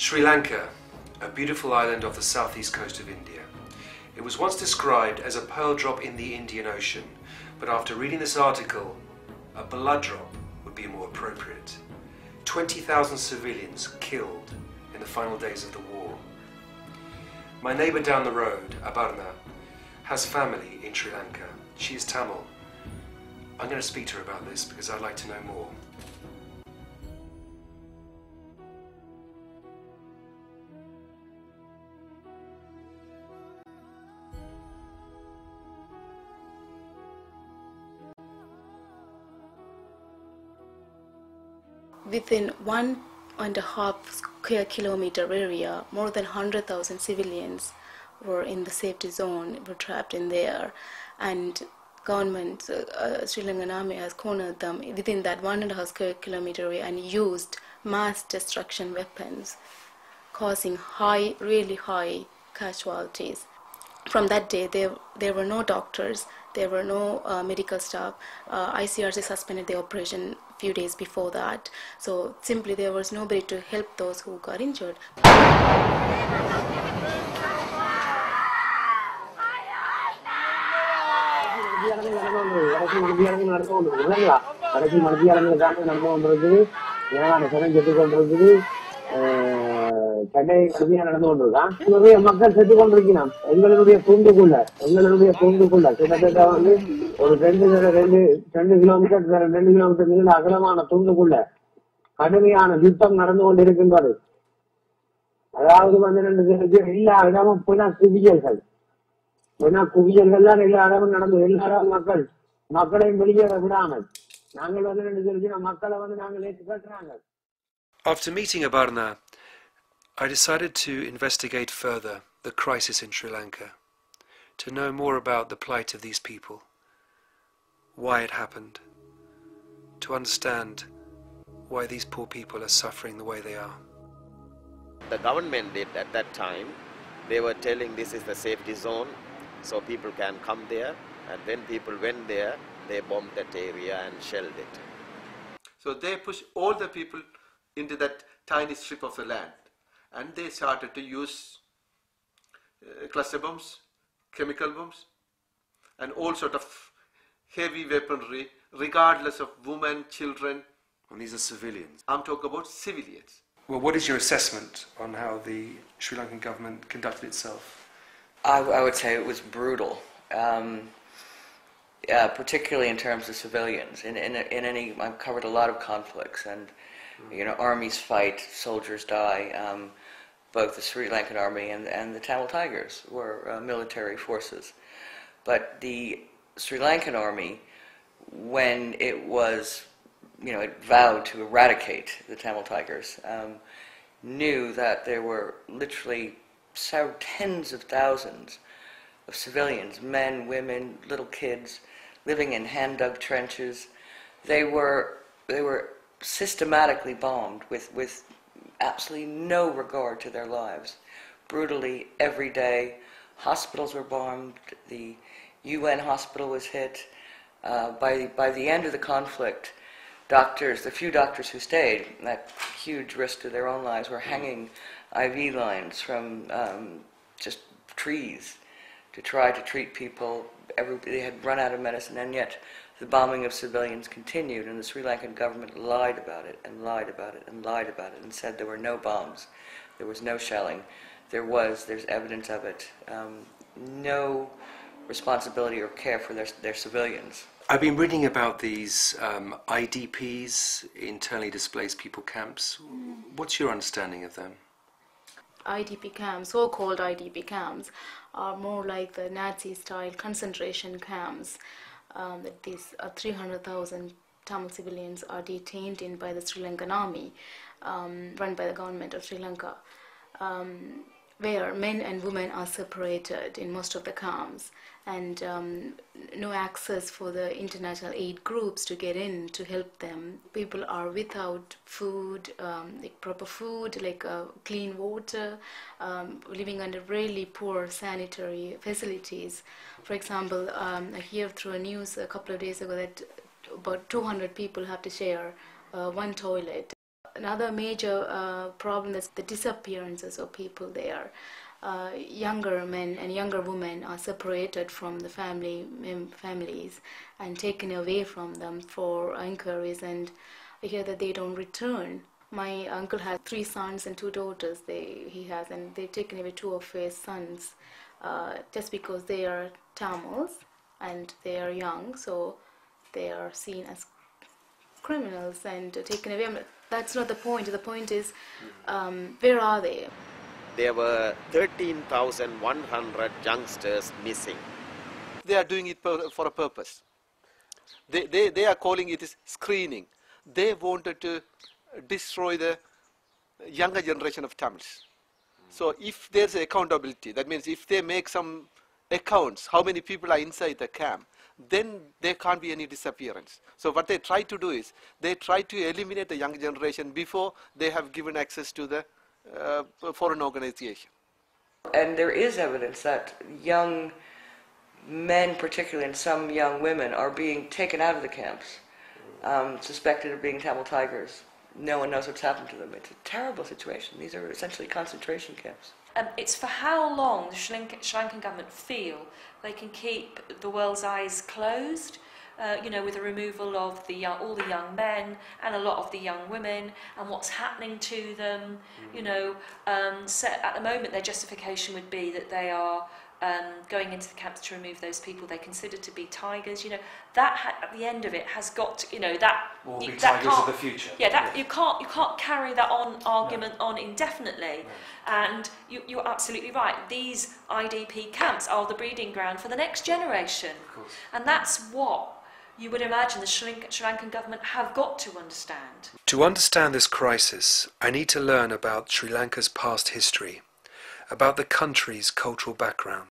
Sri Lanka, a beautiful island off the southeast coast of India. It was once described as a pearl drop in the Indian Ocean, but after reading this article, a blood drop would be more appropriate. 20,000 civilians killed in the final days of the war. My neighbour down the road, Aparna, has family in Sri Lanka. She is Tamil. I'm going to speak to her about this because I'd like to know more. Within 1.5 square kilometer area, more than 100,000 civilians were in the safety zone, were trapped in there, and government, Sri Lankan army has cornered them within that 1.5 square kilometer area and used mass destruction weapons, causing really high casualties. From that day, there were no doctors, there were no medical staff. ICRC suspended the operation a few days before that. So simply there was nobody to help those who got injured. சண்டை கடுமையா நடந்து கொண்டிருக்கான். நிறைய மக்கள் செத்து கொண்டிருக்கிறான். எங்களுடைய கூண்டுக்குள்ள கிட்டத்தட்ட வந்து ஒரு 2 கிலோமீட்டர் 2 கிலோமீட்டர் நீள அகலமான தூண்டுக்குள்ள கடுமையான யுத்தம் நடந்து கொண்டிருக்கின்றது. அதாவது வந்து எல்லா இடமும் குவியல்கள் தான் எல்லா இடமும் நடந்து எல்லாரும் மக்களையும் வெளியேற விடாமல் நாங்கள் வந்து மக்களை வந்து நாங்கள் ஏற்று கட்டுறாங்க. After meeting Aparna, I decided to investigate further the crisis in Sri Lanka, to know more about the plight of these people, why it happened, to understand why these poor people are suffering the way they are. The government did at that time, they were telling this is the safety zone, so people can come there, and when people went there, they bombed that area and shelled it. So they pushed all the people into that tiny strip of the land. And they started to use cluster bombs, chemical bombs, and all sort of heavy weaponry, regardless of women, children. And these are civilians? I'm talking about civilians. Well, what is your assessment on how the Sri Lankan government conducted itself? I would say it was brutal, particularly in terms of civilians. I've covered a lot of conflicts, and armies fight, soldiers die. Both the Sri Lankan army and the Tamil Tigers were military forces. But the Sri Lankan army, when it was, it vowed to eradicate the Tamil Tigers, knew that there were literally several tens of thousands of civilians, men, women, little kids, living in hand-dug trenches. They were systematically bombed with absolutely no regard to their lives. Brutally, every day. Hospitals were bombed. The UN hospital was hit. By the end of the conflict, the few doctors who stayed, at huge risk to their own lives, were hanging IV lines from just trees to try to treat people. They had run out of medicine, and yet the bombing of civilians continued, and the Sri Lankan government lied about it and lied about it and lied about it and said there were no bombs, there was no shelling. There's evidence of it. No responsibility or care for their civilians. I've been reading about these IDPs, internally displaced people camps. What's your understanding of them? IDP camps, so-called IDP camps, are more like the Nazi-style concentration camps. That these 300,000 Tamil civilians are detained in by the Sri Lankan army, run by the government of Sri Lanka, where men and women are separated in most of the camps, and no access for the international aid groups to get in to help them. People are without food, like proper food, like clean water, living under really poor sanitary facilities. For example, I hear through a news a couple of days ago that about 200 people have to share one toilet. Another major problem is the disappearances of people there. Younger men and younger women are separated from the families and taken away from them for inquiries, and I hear that they don't return. My uncle has 3 sons and 2 daughters and they've taken away 2 of his sons just because they are Tamils and they are young, so they are seen as criminals and taken away. That's not the point. The point is, where are they? There were 13,100 youngsters missing. They are doing it for a purpose. They are calling it as screening. They wanted to destroy the younger generation of Tamils. So if there's accountability, that means if they make some accounts, how many people are inside the camp, then there can't be any disappearance. So what they try to do is, they try to eliminate the young generation before they have given access to the foreign organization. And there is evidence that young men, particularly, and some young women are being taken out of the camps, suspected of being Tamil Tigers. No one knows what's happened to them. It's a terrible situation. These are essentially concentration camps. It's for how long the Sri Lankan government feel they can keep the world's eyes closed, with the removal of all the young men and a lot of the young women, and what's happening to them. At the moment, their justification would be that they are going into the camps to remove those people they consider to be tigers. That at the end of it has got that will be that tigers of the future. Yeah, you can't carry that argument on indefinitely. No. And you're absolutely right. These IDP camps are the breeding ground for the next generation. Of course. And that's what you would imagine the Sri Lankan government have got to understand. To understand this crisis, I need to learn about Sri Lanka's past history, about the country's cultural background.